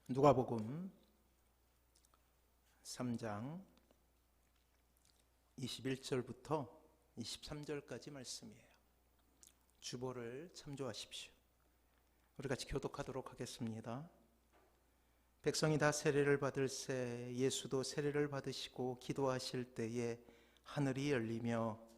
누가복음 3장 21절부터 23절까지 말씀이에요. 주보를 참조하십시오. 우리 같이 교독하도록 하겠습니다. 백성이 다 세례를 받을새 예수도 세례를 받으시고 기도하실 때에 하늘이 열리며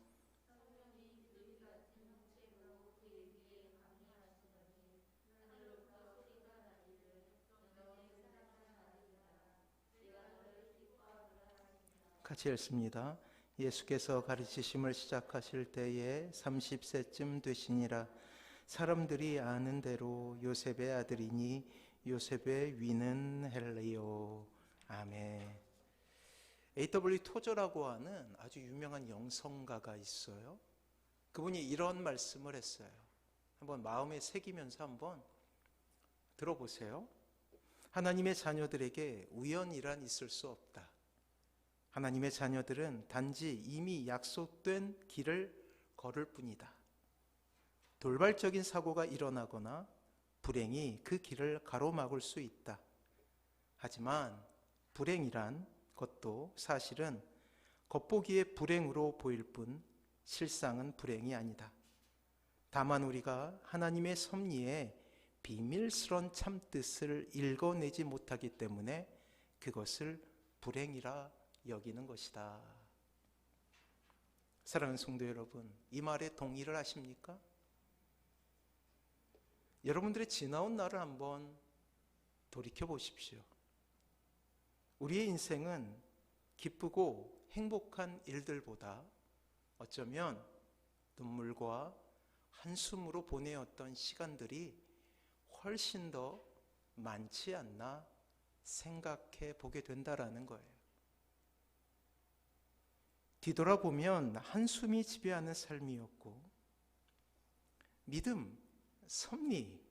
같이 읽습니다. 예수께서 가르치심을 시작하실 때에 30세쯤 되시니라. 사람들이 아는 대로 요셉의 아들이니 요셉의 위는 헬레요. 아멘. A.W. 토저라고 하는 아주 유명한 영성가가 있어요. 그분이 이런 말씀을 했어요. 한번 마음에 새기면서 한번 들어보세요. 하나님의 자녀들에게 우연이란 있을 수 없다. 하나님의 자녀들은 단지 이미 약속된 길을 걸을 뿐이다. 돌발적인 사고가 일어나거나 불행이 그 길을 가로막을 수 있다. 하지만 불행이란 것도 사실은 겉보기에 불행으로 보일 뿐 실상은 불행이 아니다. 다만 우리가 하나님의 섭리의 비밀스런 참뜻을 읽어내지 못하기 때문에 그것을 불행이라 여기는 것이다. 사랑하는 성도 여러분, 이 말에 동의를 하십니까? 여러분들의 지나온 날을 한번 돌이켜 보십시오. 우리의 인생은 기쁘고 행복한 일들보다 어쩌면 눈물과 한숨으로 보내었던 시간들이 훨씬 더 많지 않나 생각해 보게 된다라는 거예요. 뒤돌아보면 한숨이 지배하는 삶이었고 믿음, 섭리,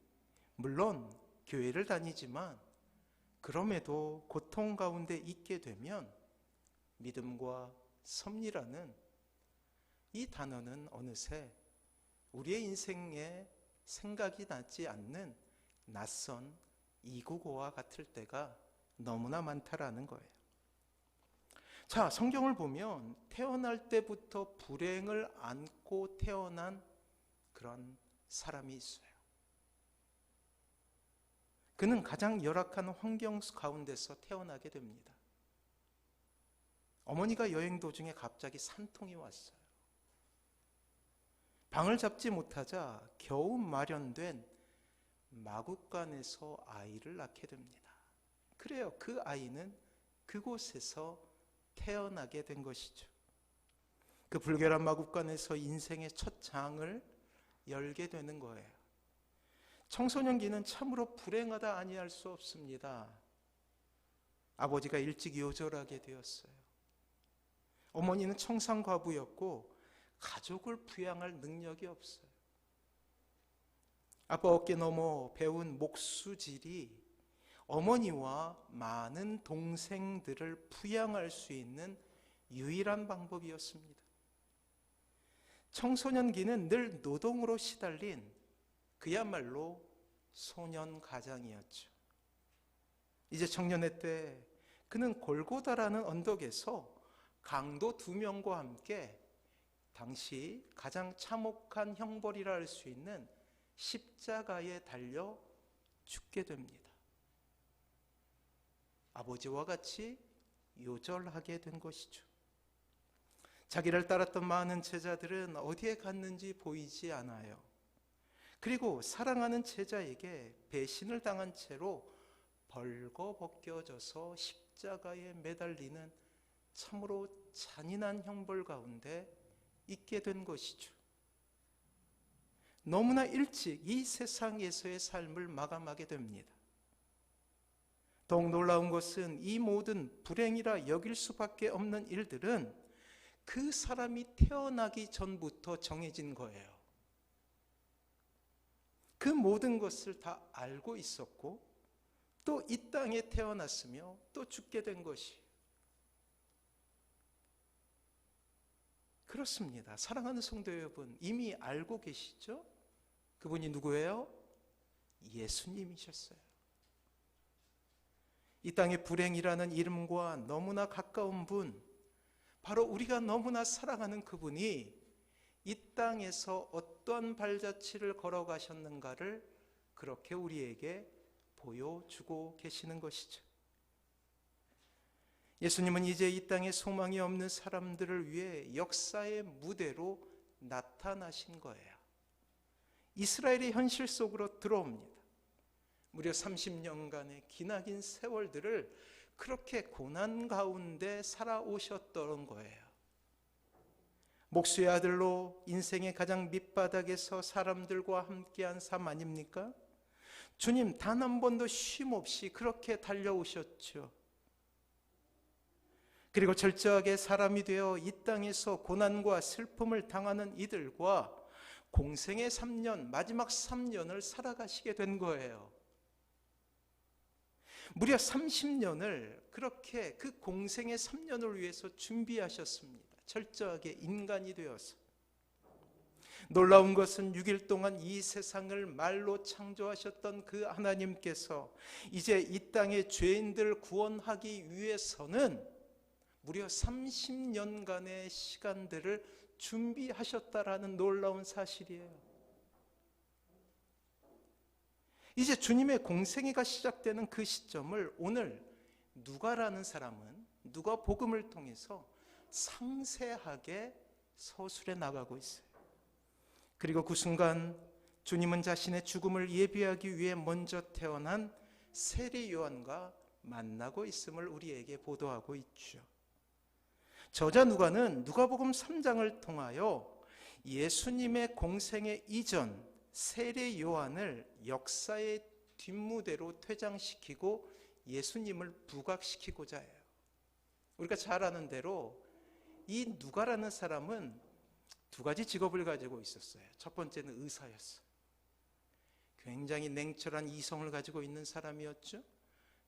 물론 교회를 다니지만 그럼에도 고통 가운데 있게 되면 믿음과 섭리라는 이 단어는 어느새 우리의 인생에 생각이 나지 않는 낯선 이국어와 같을 때가 너무나 많다라는 거예요. 자, 성경을 보면 태어날 때부터 불행을 안고 태어난 그런 사람이 있어요. 그는 가장 열악한 환경 가운데서 태어나게 됩니다. 어머니가 여행 도중에 갑자기 산통이 왔어요. 방을 잡지 못하자 겨우 마련된 마구간에서 아이를 낳게 됩니다. 그래요, 그 아이는 그곳에서 태어나게 된 것이죠. 그 불결한 마구간에서 인생의 첫 장을 열게 되는 거예요. 청소년기는 참으로 불행하다 아니할 수 없습니다. 아버지가 일찍 요절하게 되었어요. 어머니는 청산과부였고 가족을 부양할 능력이 없어요. 아빠 어깨 넘어 배운 목수질이 어머니와 많은 동생들을 부양할 수 있는 유일한 방법이었습니다. 청소년기는 늘 노동으로 시달린 그야말로 소년 가장이었죠. 이제 청년의 때 그는 골고다라는 언덕에서 강도 2명과 함께 당시 가장 참혹한 형벌이라 할 수 있는 십자가에 달려 죽게 됩니다. 아버지와 같이 요절하게 된 것이죠. 자기를 따랐던 많은 제자들은 어디에 갔는지 보이지 않아요. 그리고 사랑하는 제자에게 배신을 당한 채로 벌거벗겨져서 십자가에 매달리는 참으로 잔인한 형벌 가운데 있게 된 것이죠. 너무나 일찍 이 세상에서의 삶을 마감하게 됩니다. 더욱 놀라운 것은 이 모든 불행이라 여길 수밖에 없는 일들은 그 사람이 태어나기 전부터 정해진 거예요. 그 모든 것을 다 알고 있었고 또 이 땅에 태어났으며 또 죽게 된 것이 그렇습니다. 사랑하는 성도 여러분, 이미 알고 계시죠? 그분이 누구예요? 예수님이셨어요. 이 땅의 불행이라는 이름과 너무나 가까운 분, 바로 우리가 너무나 사랑하는 그분이 이 땅에서 어떠한 발자취를 걸어가셨는가를 그렇게 우리에게 보여주고 계시는 것이죠. 예수님은 이제 이 땅에 소망이 없는 사람들을 위해 역사의 무대로 나타나신 거예요. 이스라엘의 현실 속으로 들어옵니다. 무려 30년간의 기나긴 세월들을 그렇게 고난 가운데 살아오셨던 거예요. 목수의 아들로 인생의 가장 밑바닥에서 사람들과 함께한 삶 아닙니까? 주님 단 한 번도 쉼 없이 그렇게 달려오셨죠. 그리고 철저하게 사람이 되어 이 땅에서 고난과 슬픔을 당하는 이들과 공생의 3년, 마지막 3년을 살아가시게 된 거예요. 무려 30년을 그렇게 그 공생의 3년을 위해서 준비하셨습니다. 철저하게 인간이 되어서. 놀라운 것은 6일 동안 이 세상을 말로 창조하셨던 그 하나님께서 이제 이 땅의 죄인들 구원하기 위해서는 무려 30년간의 시간들을 준비하셨다라는 놀라운 사실이에요. 이제 주님의 공생애가 시작되는 그 시점을 오늘 누가라는 사람은 누가 복음을 통해서 상세하게 서술해 나가고 있어요. 그리고 그 순간 주님은 자신의 죽음을 예비하기 위해 먼저 태어난 세례 요한과 만나고 있음을 우리에게 보도하고 있죠. 저자 누가는 누가복음 3장을 통하여 예수님의 공생애 이전 세례 요한을 역사의 뒷무대로 퇴장시키고 예수님을 부각시키고자 해요. 우리가 잘 아는 대로 이 누가라는 사람은 두 가지 직업을 가지고 있었어요. 첫 번째는 의사였어요. 굉장히 냉철한 이성을 가지고 있는 사람이었죠.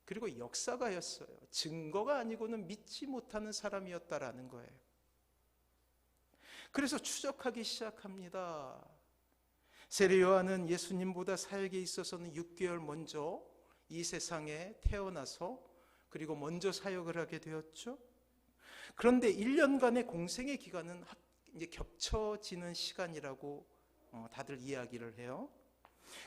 그리고 역사가였어요. 증거가 아니고는 믿지 못하는 사람이었다라는 거예요. 그래서 추적하기 시작합니다. 세례 요한은 예수님보다 사역에 있어서는 6개월 먼저 이 세상에 태어나서 그리고 먼저 사역을 하게 되었죠. 그런데 1년간의 공생의 기간은 이제 겹쳐지는 시간이라고 다들 이야기를 해요.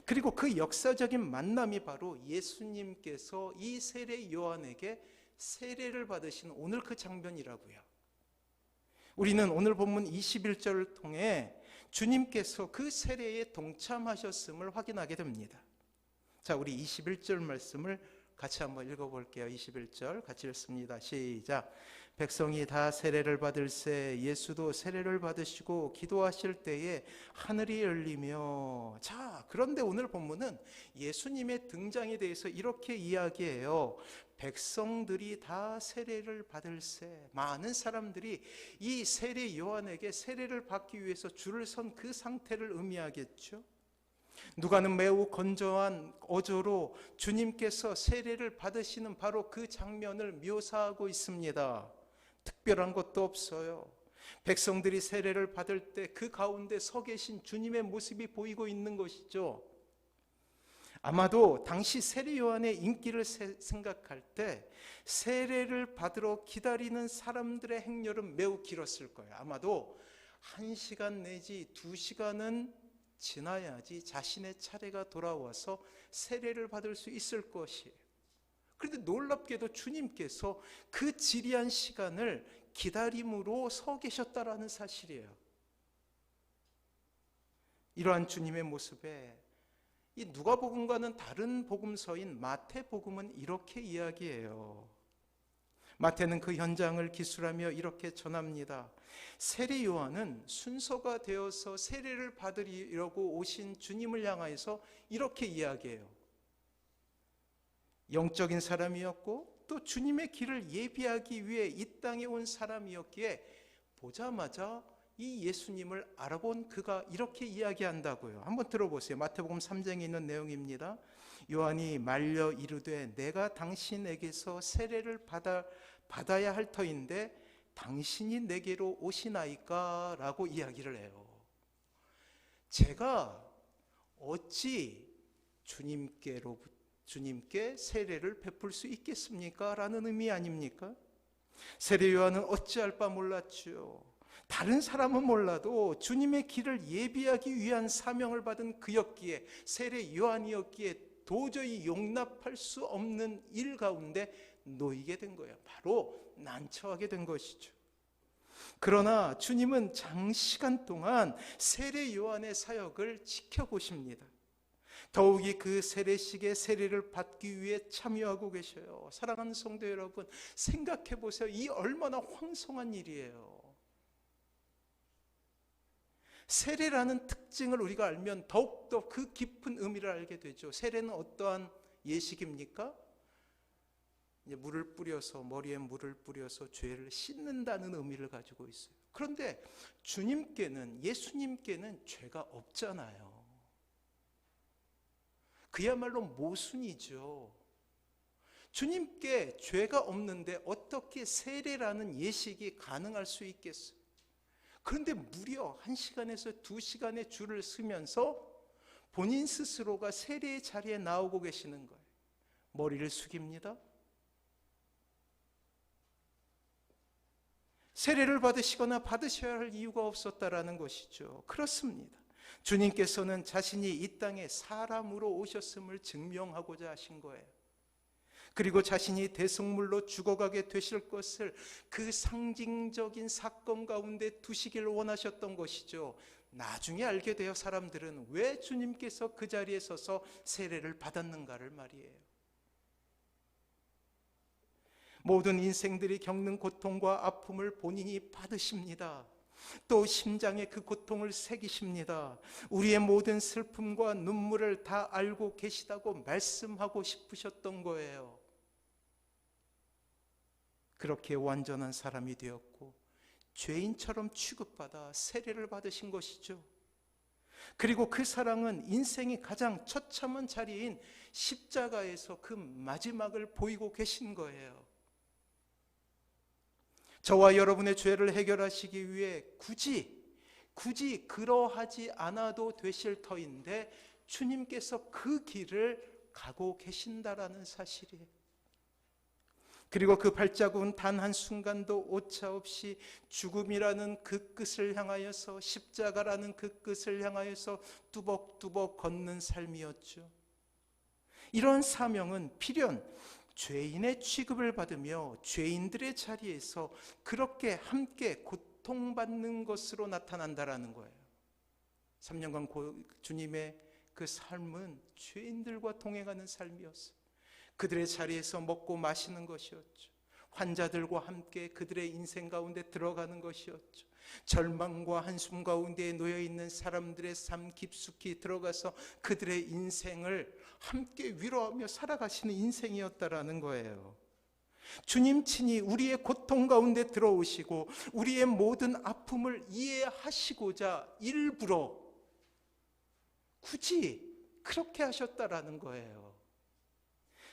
그리고 그 역사적인 만남이 바로 예수님께서 이 세례 요한에게 세례를 받으신 오늘 그 장면이라고요. 우리는 오늘 본문 21절을 통해 주님께서 그 세례에 동참하셨음을 확인하게 됩니다. 자, 우리 21절 말씀을 같이 한번 읽어볼게요. 21절 같이 읽습니다. 시작. 백성이 다 세례를 받을새 예수도 세례를 받으시고 기도하실 때에 하늘이 열리며. 자, 그런데 오늘 본문은 예수님의 등장에 대해서 이렇게 이야기해요. 백성들이 다 세례를 받을새. 많은 사람들이 이 세례 요한에게 세례를 받기 위해서 줄을 선 그 상태를 의미하겠죠. 누가는 매우 건조한 어조로 주님께서 세례를 받으시는 바로 그 장면을 묘사하고 있습니다. 특별한 것도 없어요. 백성들이 세례를 받을 때 그 가운데 서 계신 주님의 모습이 보이고 있는 것이죠. 아마도 당시 세례 요한의 인기를 생각할 때 세례를 받으러 기다리는 사람들의 행렬은 매우 길었을 거예요. 아마도 1시간 내지 2시간은 지나야지 자신의 차례가 돌아와서 세례를 받을 수 있을 것이에요. 그런데 놀랍게도 주님께서 그 지리한 시간을 기다림으로 서 계셨다라는 사실이에요. 이러한 주님의 모습에 이 누가복음과는 다른 복음서인 마태복음은 이렇게 이야기해요. 마태는 그 현장을 기술하며 이렇게 전합니다. 세례 요한은 순서가 되어서 세례를 받으려고 오신 주님을 향하여서 이렇게 이야기해요. 영적인 사람이었고 또 주님의 길을 예비하기 위해 이 땅에 온 사람이었기에 보자마자 이 예수님을 알아본 그가 이렇게 이야기한다고요. 한번 들어보세요. 마태복음 3장에 있는 내용입니다. 요한이 말려 이르되 내가 당신에게서 세례를 받아야 할 터인데 당신이 내게로 오시나이까? 라고 이야기를 해요. 제가 어찌 주님께 세례를 베풀 수 있겠습니까? 라는 의미 아닙니까? 세례 요한은 어찌할 바 몰랐죠. 다른 사람은 몰라도 주님의 길을 예비하기 위한 사명을 받은 그였기에, 세례 요한이었기에 도저히 용납할 수 없는 일 가운데 놓이게 된 거예요. 바로 난처하게 된 것이죠. 그러나 주님은 장시간 동안 세례 요한의 사역을 지켜보십니다. 더욱이 그 세례식의 세례를 받기 위해 참여하고 계셔요. 사랑하는 성도 여러분, 생각해 보세요. 이 얼마나 황송한 일이에요. 세례라는 특징을 우리가 알면 더욱더 그 깊은 의미를 알게 되죠. 세례는 어떠한 예식입니까? 이제 물을 뿌려서, 머리에 물을 뿌려서 죄를 씻는다는 의미를 가지고 있어요. 그런데 주님께는, 예수님께는 죄가 없잖아요. 그야말로 모순이죠. 주님께 죄가 없는데 어떻게 세례라는 예식이 가능할 수 있겠어요? 그런데 무려 1시간에서 2시간의 줄을 서면서 본인 스스로가 세례의 자리에 나오고 계시는 거예요. 머리를 숙입니다. 세례를 받으시거나 받으셔야 할 이유가 없었다라는 것이죠. 그렇습니다. 주님께서는 자신이 이 땅에 사람으로 오셨음을 증명하고자 하신 거예요. 그리고 자신이 대성물로 죽어가게 되실 것을 그 상징적인 사건 가운데 두시길 원하셨던 것이죠. 나중에 알게 되어 사람들은 왜 주님께서 그 자리에 서서 세례를 받았는가를 말이에요. 모든 인생들이 겪는 고통과 아픔을 본인이 받으십니다. 또 심장에 그 고통을 새기십니다. 우리의 모든 슬픔과 눈물을 다 알고 계시다고 말씀하고 싶으셨던 거예요. 그렇게 완전한 사람이 되었고 죄인처럼 취급받아 세례를 받으신 것이죠. 그리고 그 사랑은 인생의 가장 처참한 자리인 십자가에서 그 마지막을 보이고 계신 거예요. 저와 여러분의 죄를 해결하시기 위해 굳이 그러하지 않아도 되실 터인데 주님께서 그 길을 가고 계신다라는 사실이에요. 그리고 그 발자국은 단 한순간도 오차없이 죽음이라는 그 끝을 향하여서, 십자가라는 그 끝을 향하여서 뚜벅뚜벅 걷는 삶이었죠. 이런 사명은 필연 죄인의 취급을 받으며 죄인들의 자리에서 그렇게 함께 고통받는 것으로 나타난다라는 거예요. 3년간 주님의 그 삶은 죄인들과 동행하는 삶이었어요. 그들의 자리에서 먹고 마시는 것이었죠. 환자들과 함께 그들의 인생 가운데 들어가는 것이었죠. 절망과 한숨 가운데 놓여있는 사람들의 삶 깊숙이 들어가서 그들의 인생을 함께 위로하며 살아가시는 인생이었다라는 거예요. 주님 친히 우리의 고통 가운데 들어오시고 우리의 모든 아픔을 이해하시고자 일부러 굳이 그렇게 하셨다라는 거예요.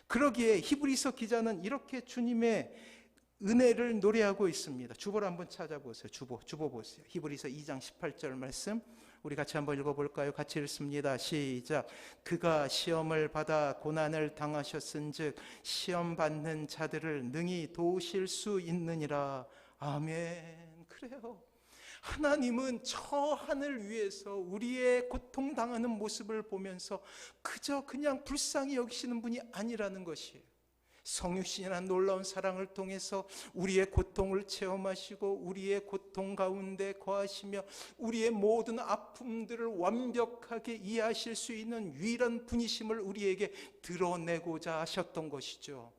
그러기에 히브리서 기자는 이렇게 주님의 은혜를 노래하고 있습니다. 주보를 한번 찾아보세요. 주보 보세요. 히브리서 2장 18절 말씀 우리 같이 한번 읽어볼까요? 같이 읽습니다. 시작. 그가 시험을 받아 고난을 당하셨은즉 시험 받는 자들을 능히 도우실 수 있느니라. 아멘. 그래요. 하나님은 저 하늘 위에서 우리의 고통당하는 모습을 보면서 그저 그냥 불쌍히 여기시는 분이 아니라는 것이에요. 성육신이라는 놀라운 사랑을 통해서 우리의 고통을 체험하시고 우리의 고통 가운데 거하시며 우리의 모든 아픔들을 완벽하게 이해하실 수 있는 유일한 분이심을 우리에게 드러내고자 하셨던 것이죠.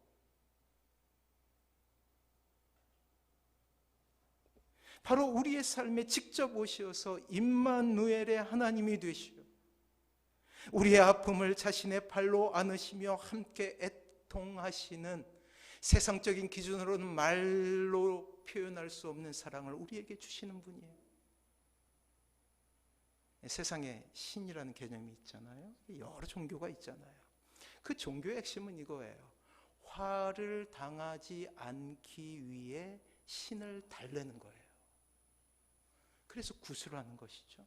바로 우리의 삶에 직접 오셔서 임마누엘의 하나님이 되시고 우리의 아픔을 자신의 발로 안으시며 함께 애통하시는 세상적인 기준으로는 말로 표현할 수 없는 사랑을 우리에게 주시는 분이에요. 세상에 신이라는 개념이 있잖아요. 여러 종교가 있잖아요. 그 종교의 핵심은 이거예요. 화를 당하지 않기 위해 신을 달래는 거예요. 그래서 구슬을 하는 것이죠.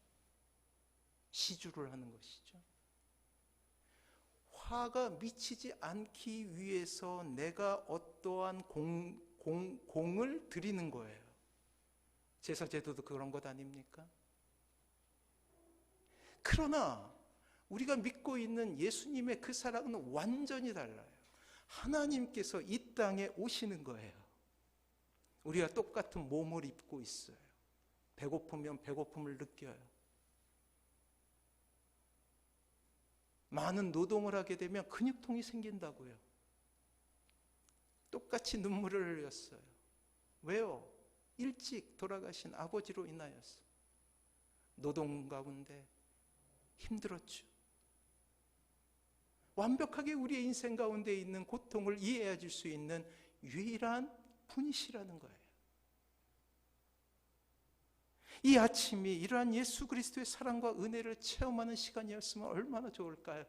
시주를 하는 것이죠. 화가 미치지 않기 위해서 내가 어떠한 공을 드리는 거예요. 제사제도도 그런 것 아닙니까? 그러나 우리가 믿고 있는 예수님의 그 사랑은 완전히 달라요. 하나님께서 이 땅에 오시는 거예요. 우리가 똑같은 몸을 입고 있어요. 배고프면 배고픔을 느껴요. 많은 노동을 하게 되면 근육통이 생긴다고요. 똑같이 눈물을 흘렸어요. 왜요? 일찍 돌아가신 아버지로 인하여서. 노동 가운데 힘들었죠. 완벽하게 우리의 인생 가운데 있는 고통을 이해해 줄 수 있는 유일한 분이시라는 거예요. 이 아침이 이러한 예수 그리스도의 사랑과 은혜를 체험하는 시간이었으면 얼마나 좋을까요?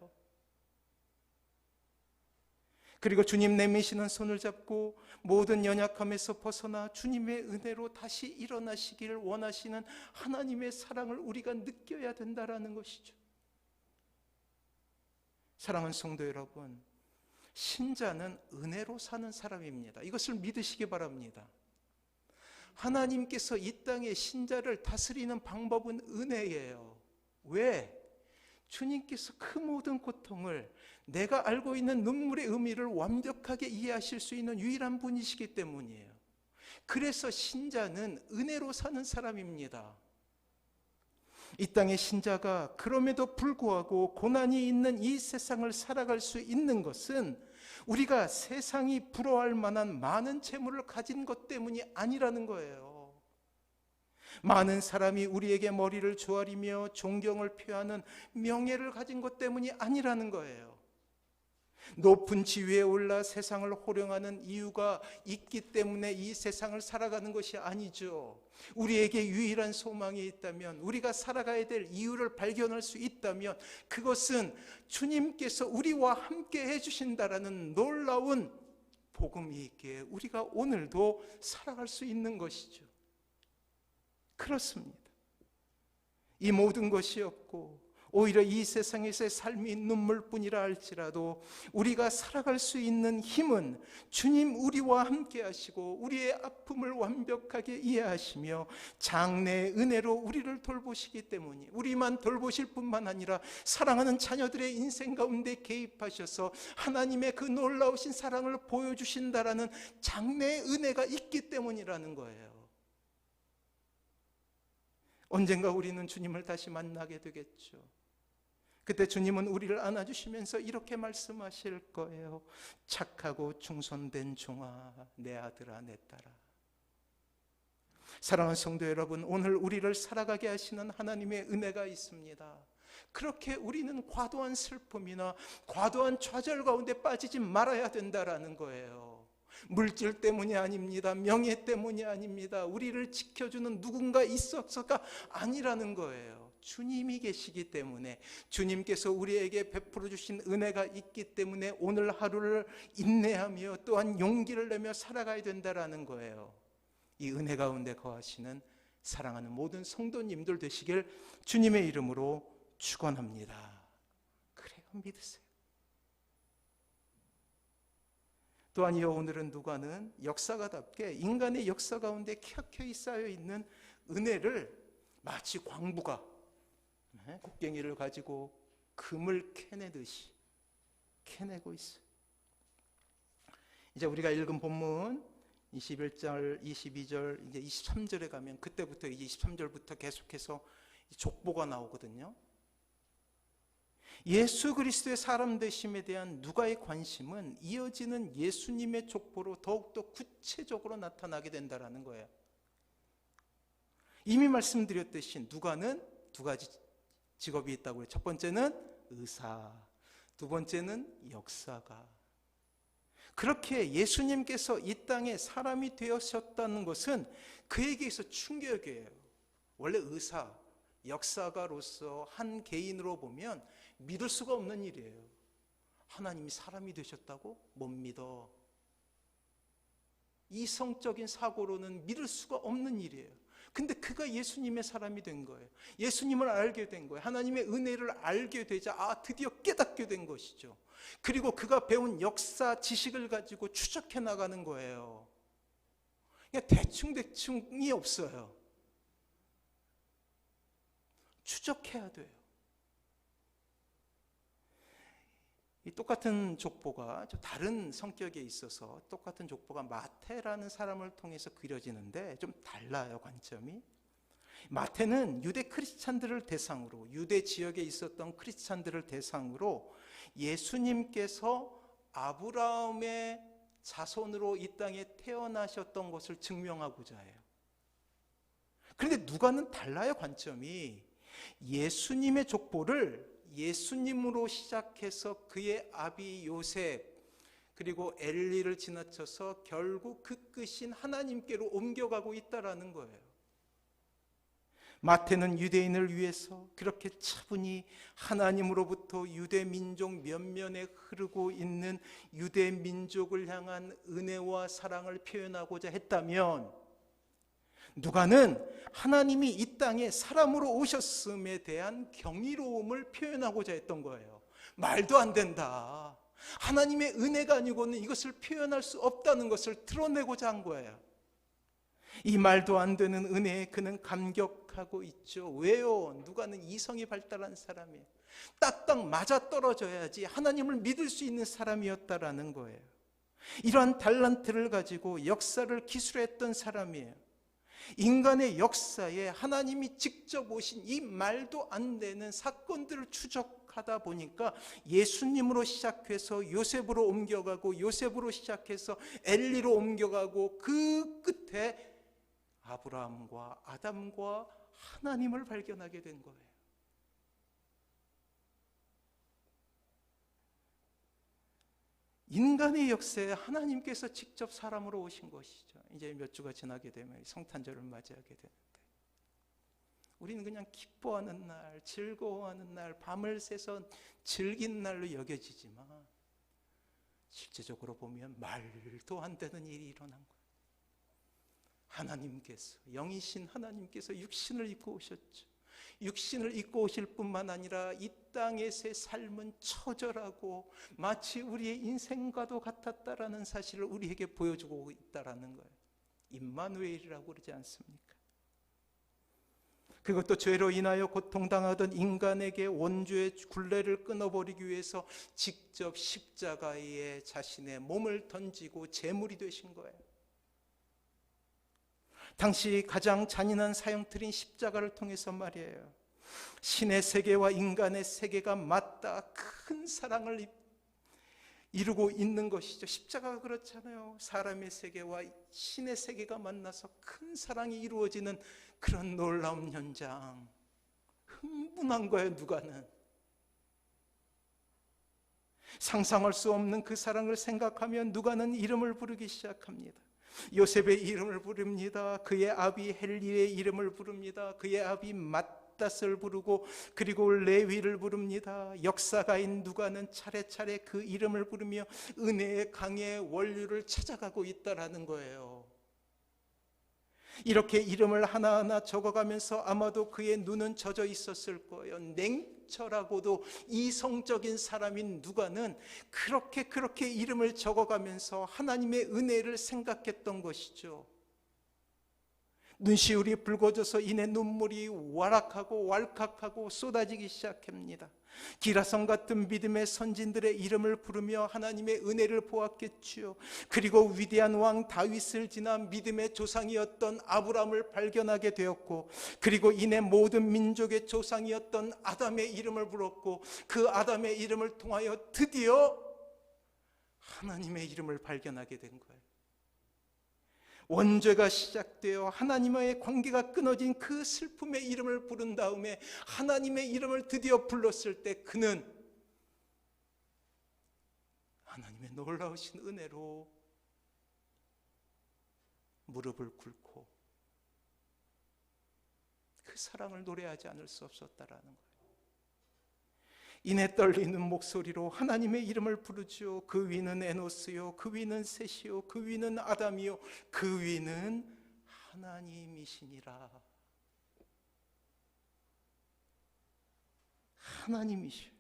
그리고 주님 내미시는 손을 잡고 모든 연약함에서 벗어나 주님의 은혜로 다시 일어나시기를 원하시는 하나님의 사랑을 우리가 느껴야 된다는 것이죠. 사랑하는 성도 여러분, 신자는 은혜로 사는 사람입니다. 이것을 믿으시기 바랍니다. 하나님께서 이 땅의 신자를 다스리는 방법은 은혜예요. 왜? 주님께서 그 모든 고통을, 내가 알고 있는 눈물의 의미를 완벽하게 이해하실 수 있는 유일한 분이시기 때문이에요. 그래서 신자는 은혜로 사는 사람입니다. 이 땅의 신자가 그럼에도 불구하고 고난이 있는 이 세상을 살아갈 수 있는 것은 우리가 세상이 부러워할 만한 많은 재물을 가진 것 때문이 아니라는 거예요. 많은 사람이 우리에게 머리를 조아리며 존경을 표하는 명예를 가진 것 때문이 아니라는 거예요. 높은 지위에 올라 세상을 호령하는 이유가 있기 때문에 이 세상을 살아가는 것이 아니죠. 우리에게 유일한 소망이 있다면, 우리가 살아가야 될 이유를 발견할 수 있다면 그것은 주님께서 우리와 함께 해주신다라는 놀라운 복음이 있기에 우리가 오늘도 살아갈 수 있는 것이죠. 그렇습니다. 이 모든 것이 없고 오히려 이 세상에서의 삶이 눈물뿐이라 할지라도 우리가 살아갈 수 있는 힘은 주님 우리와 함께 하시고 우리의 아픔을 완벽하게 이해하시며 장래의 은혜로 우리를 돌보시기 때문이, 우리만 돌보실 뿐만 아니라 사랑하는 자녀들의 인생 가운데 개입하셔서 하나님의 그 놀라우신 사랑을 보여주신다라는 장래의 은혜가 있기 때문이라는 거예요. 언젠가 우리는 주님을 다시 만나게 되겠죠. 그때 주님은 우리를 안아주시면서 이렇게 말씀하실 거예요. 착하고 충성된 종아, 내 아들아, 내 딸아. 사랑하는 성도 여러분, 오늘 우리를 살아가게 하시는 하나님의 은혜가 있습니다. 그렇게 우리는 과도한 슬픔이나 과도한 좌절 가운데 빠지지 말아야 된다라는 거예요. 물질 때문이 아닙니다. 명예 때문이 아닙니다. 우리를 지켜주는 누군가 있어서가 아니라는 거예요. 주님이 계시기 때문에, 주님께서 우리에게 베풀어 주신 은혜가 있기 때문에 오늘 하루를 인내하며 또한 용기를 내며 살아가야 된다라는 거예요. 이 은혜 가운데 거하시는 사랑하는 모든 성도님들 되시길 주님의 이름으로 축원합니다. 그래요, 믿으세요. 또한 오늘은 누가는 역사가답게 인간의 역사 가운데 켜켜이 쌓여있는 은혜를 마치 광부가 곡괭이를 가지고 금을 캐내듯이 캐내고 있어요. 이제 우리가 읽은 본문 21절, 22절, 이제 23절에 가면 그때부터 이제 23절부터 계속해서 족보가 나오거든요. 예수 그리스도의 사람 되심에 대한 누가의 관심은 이어지는 예수님의 족보로 더욱더 구체적으로 나타나게 된다는 거예요. 이미 말씀드렸듯이 누가는 두 가지 직업이 있다고 해요. 첫 번째는 의사, 두 번째는 역사가. 그렇게 예수님께서 이 땅에 사람이 되셨다는 것은 그에게서 충격이에요. 원래 의사, 역사가로서 한 개인으로 보면 믿을 수가 없는 일이에요. 하나님이 사람이 되셨다고? 못 믿어. 이성적인 사고로는 믿을 수가 없는 일이에요. 근데 그가 예수님의 사람이 된 거예요. 예수님을 알게 된 거예요. 하나님의 은혜를 알게 되자 드디어 깨닫게 된 것이죠. 그리고 그가 배운 역사 지식을 가지고 추적해 나가는 거예요. 그냥 대충대충이 없어요. 추적해야 돼요. 이 똑같은 족보가 좀 다른 성격에 있어서 똑같은 족보가 마태라는 사람을 통해서 그려지는데 좀 달라요, 관점이. 마태는 유대 크리스찬들을 대상으로, 유대 지역에 있었던 크리스찬들을 대상으로 예수님께서 아브라함의 자손으로 이 땅에 태어나셨던 것을 증명하고자 해요. 그런데 누가는 달라요, 관점이. 예수님의 족보를 예수님으로 시작해서 그의 아비 요셉 그리고 엘리를 지나쳐서 결국 그 끝인 하나님께로 옮겨가고 있다라는 거예요. 마태는 유대인을 위해서 그렇게 차분히 하나님으로부터 유대 민족 면면에 흐르고 있는 유대 민족을 향한 은혜와 사랑을 표현하고자 했다면, 누가는 하나님이 이 땅에 사람으로 오셨음에 대한 경이로움을 표현하고자 했던 거예요. 말도 안 된다, 하나님의 은혜가 아니고는 이것을 표현할 수 없다는 것을 드러내고자 한 거예요. 이 말도 안 되는 은혜에 그는 감격하고 있죠. 왜요? 누가는 이성이 발달한 사람이에요. 딱딱 맞아떨어져야지 하나님을 믿을 수 있는 사람이었다라는 거예요. 이러한 달란트를 가지고 역사를 기술했던 사람이에요. 인간의 역사에 하나님이 직접 오신 이 말도 안 되는 사건들을 추적하다 보니까 예수님으로 시작해서 요셉으로 옮겨가고, 요셉으로 시작해서 엘리로 옮겨가고, 그 끝에 아브라함과 아담과 하나님을 발견하게 된 거예요. 인간의 역사에 하나님께서 직접 사람으로 오신 것이죠. 이제 몇 주가 지나게 되면 성탄절을 맞이하게 되는데, 우리는 그냥 기뻐하는 날, 즐거워하는 날, 밤을 새서 즐긴 날로 여겨지지만 실제적으로 보면 말도 안 되는 일이 일어난 거예요. 하나님께서, 영이신 하나님께서 육신을 입고 오셨죠. 육신을 입고 오실 뿐만 아니라 이 땅에서의 삶은 처절하고 마치 우리의 인생과도 같았다라는 사실을 우리에게 보여주고 있다라는 거예요. 임마누엘이라고 그러지 않습니까? 그것도 죄로 인하여 고통당하던 인간에게 원죄의 굴레를 끊어버리기 위해서 직접 십자가에 자신의 몸을 던지고 제물이 되신 거예요. 당시 가장 잔인한 사형틀인 십자가를 통해서 말이에요, 신의 세계와 인간의 세계가 맞닿아 큰 사랑을 이루고 있는 것이죠. 십자가가 그렇잖아요. 사람의 세계와 신의 세계가 만나서 큰 사랑이 이루어지는 그런 놀라운 현장. 흥분한 거예요, 누가는. 상상할 수 없는 그 사랑을 생각하면 누가는 이름을 부르기 시작합니다. 요셉의 이름을 부릅니다. 그의 아비 헬리의 이름을 부릅니다. 그의 아비 맏닷을 부르고, 그리고 레위를 부릅니다. 역사가인 누가는 차례차례 그 이름을 부르며 은혜의 강의 원류를 찾아가고 있다라는 거예요. 이렇게 이름을 하나하나 적어가면서 아마도 그의 눈은 젖어 있었을 거예요. 냉철하고도 이성적인 사람인 누가는 그렇게 이름을 적어가면서 하나님의 은혜를 생각했던 것이죠. 눈시울이 붉어져서 이내 눈물이 와락하고 왈칵하고 쏟아지기 시작합니다. 기라성 같은 믿음의 선진들의 이름을 부르며 하나님의 은혜를 보았겠지요. 그리고 위대한 왕 다윗을 지나 믿음의 조상이었던 아브라함을 발견하게 되었고, 그리고 이내 모든 민족의 조상이었던 아담의 이름을 불렀고, 그 아담의 이름을 통하여 드디어 하나님의 이름을 발견하게 된 거예요. 원죄가 시작되어 하나님과의 관계가 끊어진 그 슬픔의 이름을 부른 다음에 하나님의 이름을 드디어 불렀을 때 그는 하나님의 놀라우신 은혜로 무릎을 꿇고 그 사랑을 노래하지 않을 수 없었다라는 거예요. 이내 떨리는 목소리로 하나님의 이름을 부르죠. 그 위는 에노스요, 그 위는 셋이요, 그 위는 아담이요, 그 위는 하나님이시니라. 하나님이시오.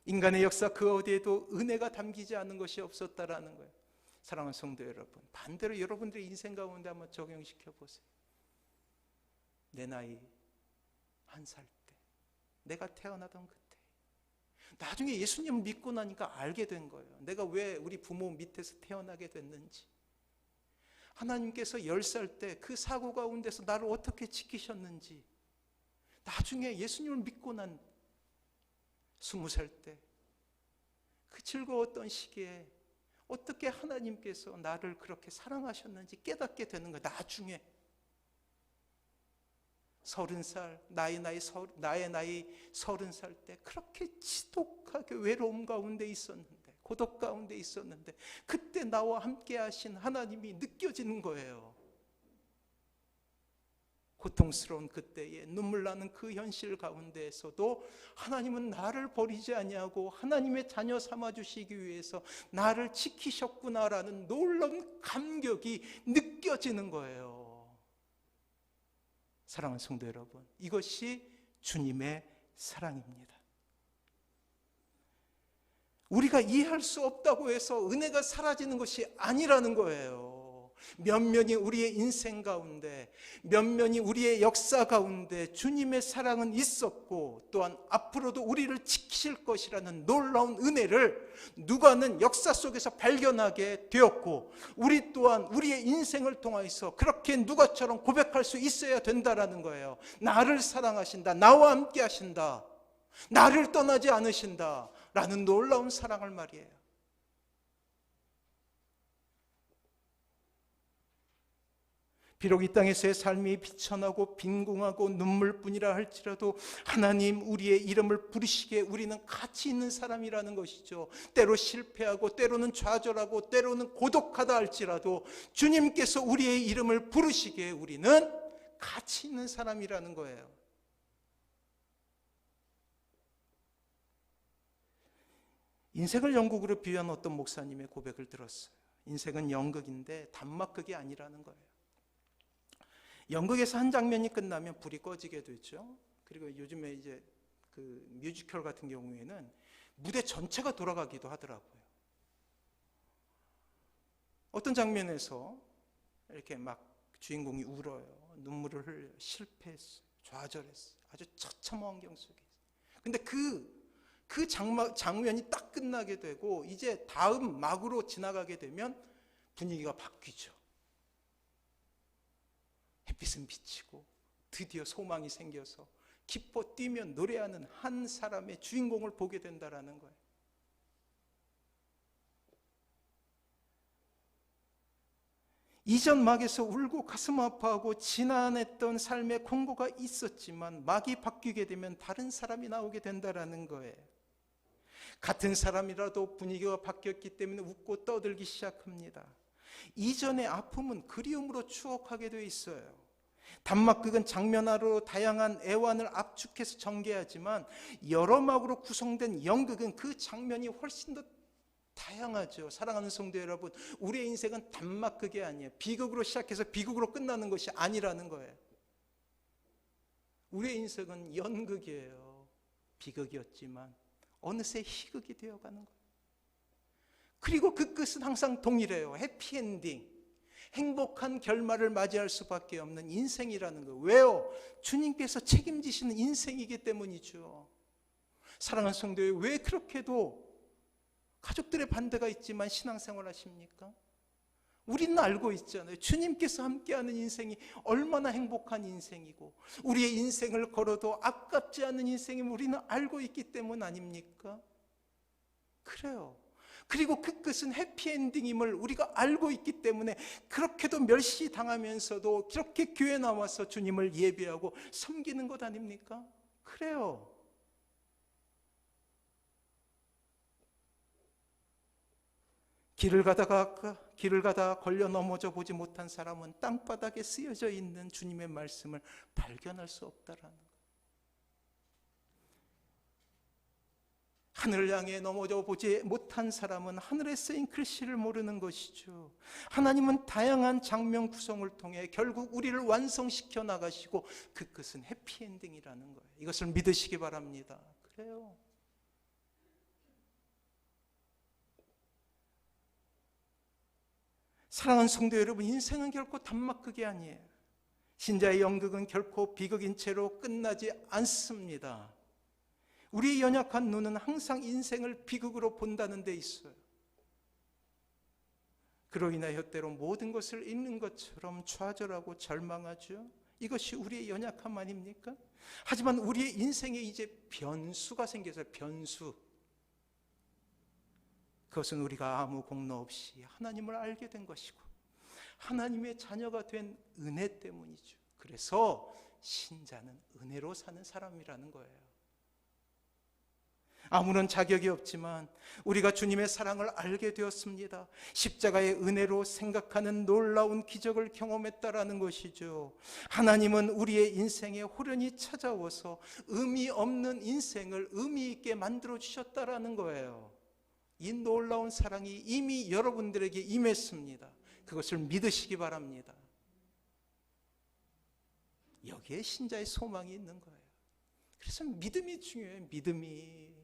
인간의 역사 그 어디에도 은혜가 담기지 않은 것이 없었다라는 거예요. 사랑하는 성도 여러분, 반대로 여러분들의 인생 가운데 한번 적용시켜 보세요. 내 나이 1살 때, 내가 태어나던 그때, 나중에 예수님을 믿고 나니까 알게 된 거예요. 내가 왜 우리 부모 밑에서 태어나게 됐는지. 하나님께서 10살 때 그 사고 가운데서 나를 어떻게 지키셨는지, 나중에 예수님을 믿고 난 20살 때 그 즐거웠던 시기에 어떻게 하나님께서 나를 그렇게 사랑하셨는지 깨닫게 되는 거예요. 나중에 30살, 나의 나이 30살 때 그렇게 지독하게 외로움 가운데 있었는데, 고독 가운데 있었는데, 그때 나와 함께 하신 하나님이 느껴지는 거예요. 고통스러운 그때에 눈물 나는 그 현실 가운데에서도 하나님은 나를 버리지 아니하고 하나님의 자녀 삼아주시기 위해서 나를 지키셨구나라는 놀라운 감격이 느껴지는 거예요. 사랑하는 성도 여러분, 이것이 주님의 사랑입니다. 우리가 이해할 수 없다고 해서 은혜가 사라지는 것이 아니라는 거예요. 면면이 우리의 인생 가운데, 면면이 우리의 역사 가운데 주님의 사랑은 있었고, 또한 앞으로도 우리를 지키실 것이라는 놀라운 은혜를 누가는 역사 속에서 발견하게 되었고, 우리 또한 우리의 인생을 통해서 그렇게 누가처럼 고백할 수 있어야 된다라는 거예요. 나를 사랑하신다, 나와 함께 하신다, 나를 떠나지 않으신다 라는 놀라운 사랑을 말이에요. 비록 이 땅에서의 삶이 비천하고 빈궁하고 눈물뿐이라 할지라도 하나님 우리의 이름을 부르시기에 우리는 가치 있는 사람이라는 것이죠. 때로 실패하고 때로는 좌절하고 때로는 고독하다 할지라도 주님께서 우리의 이름을 부르시기에 우리는 가치 있는 사람이라는 거예요. 인생을 연극으로 비유한 어떤 목사님의 고백을 들었어요. 인생은 연극인데 단막극이 아니라는 거예요. 연극에서 한 장면이 끝나면 불이 꺼지게 되죠. 그리고 요즘에 이제 그 뮤지컬 같은 경우에는 무대 전체가 돌아가기도 하더라고요. 어떤 장면에서 이렇게 막 주인공이 울어요. 눈물을 흘려요. 실패했어요. 좌절했어요. 아주 처참한 환경 속에 있어요. 근데 그 장면이 딱 끝나게 되고 이제 다음 막으로 지나가게 되면 분위기가 바뀌죠. 햇빛은 비치고 드디어 소망이 생겨서 기뻐 뛰며 노래하는 한 사람의 주인공을 보게 된다라는 거예요. 이전 막에서 울고 가슴 아파하고 지난했던 삶의 공고가 있었지만 막이 바뀌게 되면 다른 사람이 나오게 된다라는 거예요. 같은 사람이라도 분위기가 바뀌었기 때문에 웃고 떠들기 시작합니다. 이전의 아픔은 그리움으로 추억하게 되어 있어요. 단막극은 장면화로 다양한 애환을 압축해서 전개하지만 여러 막으로 구성된 연극은 그 장면이 훨씬 더 다양하죠. 사랑하는 성도 여러분, 우리의 인생은 단막극이 아니에요. 비극으로 시작해서 비극으로 끝나는 것이 아니라는 거예요. 우리의 인생은 연극이에요. 비극이었지만 어느새 희극이 되어가는 거예요. 그리고 그 끝은 항상 동일해요. 해피엔딩, 행복한 결말을 맞이할 수밖에 없는 인생이라는 거예요. 왜요? 주님께서 책임지시는 인생이기 때문이죠. 사랑하는 성도여, 왜 그렇게도 가족들의 반대가 있지만 신앙생활 하십니까? 우리는 알고 있잖아요. 주님께서 함께하는 인생이 얼마나 행복한 인생이고 우리의 인생을 걸어도 아깝지 않은 인생임을 우리는 알고 있기 때문 아닙니까? 그래요. 그리고 그 끝은 해피엔딩임을 우리가 알고 있기 때문에 그렇게도 멸시당하면서도 그렇게 교회 나와서 주님을 예배하고 섬기는 것 아닙니까? 그래요. 길을 가다가 걸려 넘어져 보지 못한 사람은 땅바닥에 쓰여져 있는 주님의 말씀을 발견할 수 없다라는 거예요. 하늘을 향해 넘어져 보지 못한 사람은 하늘에 쓰인 글씨를 모르는 것이죠. 하나님은 다양한 장면 구성을 통해 결국 우리를 완성시켜 나가시고 그 끝은 해피엔딩이라는 거예요. 이것을 믿으시기 바랍니다. 그래요. 사랑하는 성도 여러분, 인생은 결코 단막극이 아니에요. 신자의 연극은 결코 비극인 채로 끝나지 않습니다. 우리의 연약한 눈은 항상 인생을 비극으로 본다는 데 있어요. 그로 인하여 때로 모든 것을 잃는 것처럼 좌절하고 절망하죠. 이것이 우리의 연약함 아닙니까? 하지만 우리의 인생에 이제 변수가 생겨서 변수. 그것은 우리가 아무 공로 없이 하나님을 알게 된 것이고 하나님의 자녀가 된 은혜 때문이죠. 그래서 신자는 은혜로 사는 사람이라는 거예요. 아무런 자격이 없지만 우리가 주님의 사랑을 알게 되었습니다. 십자가의 은혜로 생각하는 놀라운 기적을 경험했다라는 것이죠. 하나님은 우리의 인생에 호련히 찾아와서 의미 없는 인생을 의미 있게 만들어 주셨다라는 거예요. 이 놀라운 사랑이 이미 여러분들에게 임했습니다. 그것을 믿으시기 바랍니다. 여기에 신자의 소망이 있는 거예요. 그래서 믿음이 중요해요. 믿음이.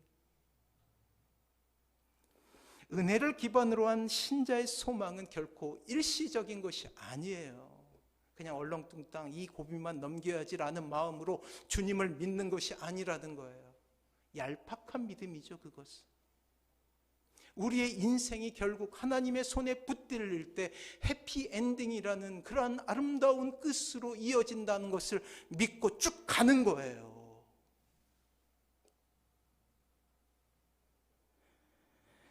은혜를 기반으로 한 신자의 소망은 결코 일시적인 것이 아니에요. 그냥 얼렁뚱땅 이 고비만 넘겨야지라는 마음으로 주님을 믿는 것이 아니라는 거예요. 얄팍한 믿음이죠, 그것은. 우리의 인생이 결국 하나님의 손에 붙들릴 때 해피엔딩이라는 그러한 아름다운 끝으로 이어진다는 것을 믿고 쭉 가는 거예요.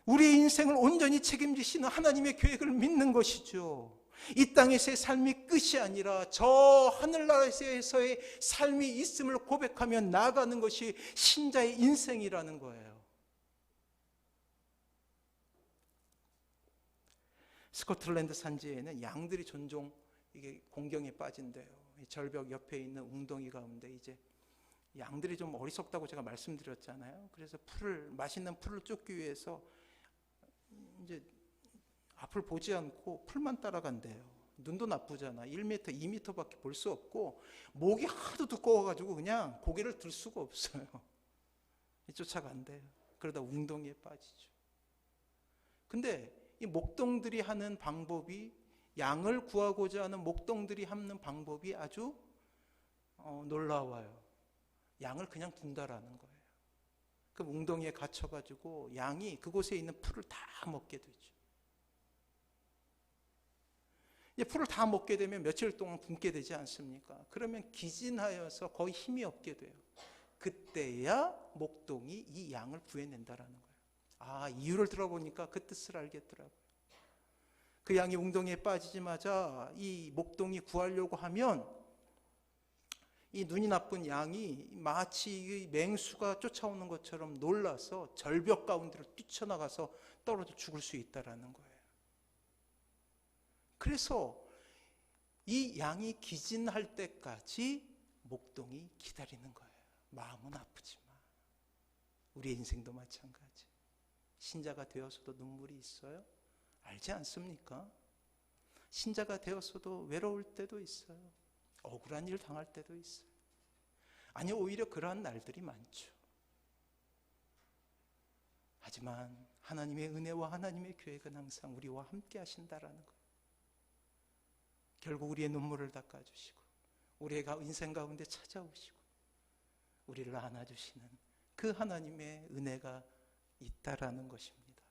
우리의 인생을 온전히 책임지시는 하나님의 계획을 믿는 것이죠. 이 땅에서의 삶이 끝이 아니라 저 하늘나라에서의 삶이 있음을 고백하며 나아가는 것이 신자의 인생이라는 거예요. 스코틀랜드 산지에는 양들이 종종 이게 공경에 빠진대요. 절벽 옆에 있는 웅덩이 가운데 이제 양들이 좀 어리석다고 제가 말씀드렸잖아요. 그래서 맛있는 풀을 쫓기 위해서 이제 앞을 보지 않고 풀만 따라간대요. 눈도 나쁘잖아. 1m, 2m밖에 볼 수 없고 목이 하도 두꺼워가지고 그냥 고개를 들 수가 없어요. 쫓아간대요. 그러다 웅덩이에 빠지죠. 근데 이 목동들이 하는 방법이, 양을 구하고자 하는 목동들이 하는 방법이 아주 놀라워요. 양을 그냥 둔다라는 거예요. 그 웅덩이에 갇혀가지고 양이 그곳에 있는 풀을 다 먹게 되죠. 이제 풀을 다 먹게 되면 며칠 동안 굶게 되지 않습니까? 그러면 기진하여서 거의 힘이 없게 돼요. 그때야 목동이 이 양을 구해낸다라는 거예요. 아, 이유를 들어보니까 그 뜻을 알겠더라고요. 그 양이 웅덩이에 빠지자마자 이 목동이 구하려고 하면 이 눈이 나쁜 양이 마치 맹수가 쫓아오는 것처럼 놀라서 절벽 가운데로 뛰쳐나가서 떨어져 죽을 수 있다는 거예요. 그래서 이 양이 기진할 때까지 목동이 기다리는 거예요. 마음은 아프지만. 우리의 인생도 마찬가지. 신자가 되어서도 눈물이 있어요? 알지 않습니까? 신자가 되어서도 외로울 때도 있어요. 억울한 일 당할 때도 있어요. 아니, 오히려 그러한 날들이 많죠. 하지만 하나님의 은혜와 하나님의 계획은 항상 우리와 함께 하신다라는 거예요. 결국 우리의 눈물을 닦아주시고 우리의 인생 가운데 찾아오시고 우리를 안아주시는 그 하나님의 은혜가 있다라는 것입니다.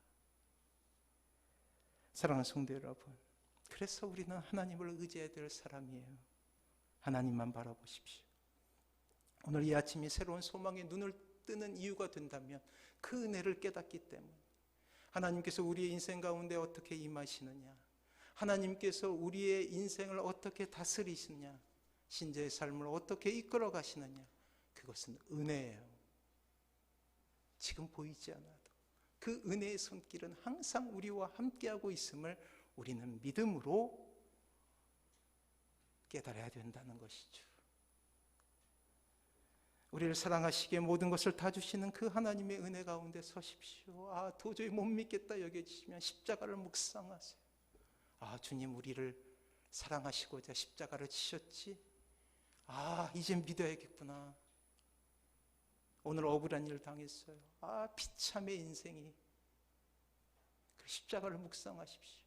사랑하는 성도 여러분, 그래서 우리는 하나님을 의지해야 될 사람이에요. 하나님만 바라보십시오. 오늘 이 아침이 새로운 소망의 눈을 뜨는 이유가 된다면 그 은혜를 깨닫기 때문에 하나님께서 우리의 인생 가운데 어떻게 임하시느냐, 하나님께서 우리의 인생을 어떻게 다스리시느냐, 신자의 삶을 어떻게 이끌어 가시느냐, 그것은 은혜예요. 지금 보이지 않아도 그 은혜의 손길은 항상 우리와 함께하고 있음을 우리는 믿음으로 깨달아야 된다는 것이죠. 우리를 사랑하시기에 모든 것을 다 주시는 그 하나님의 은혜 가운데 서십시오. 도저히 못 믿겠다 여겨지시면 십자가를 묵상하세요. 주님 우리를 사랑하시고자 십자가를 지셨지. 이젠 믿어야겠구나. 오늘 억울한 일 당했어요. 비참의 인생이. 그 십자가를 묵상하십시오.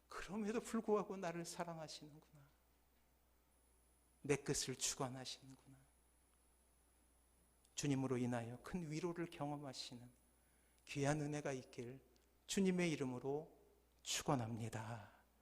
그럼에도 불구하고 나를 사랑하시는구나. 내 끝을 주관하시는구나. 주님으로 인하여 큰 위로를 경험하시는 귀한 은혜가 있길 주님의 이름으로 축원합니다.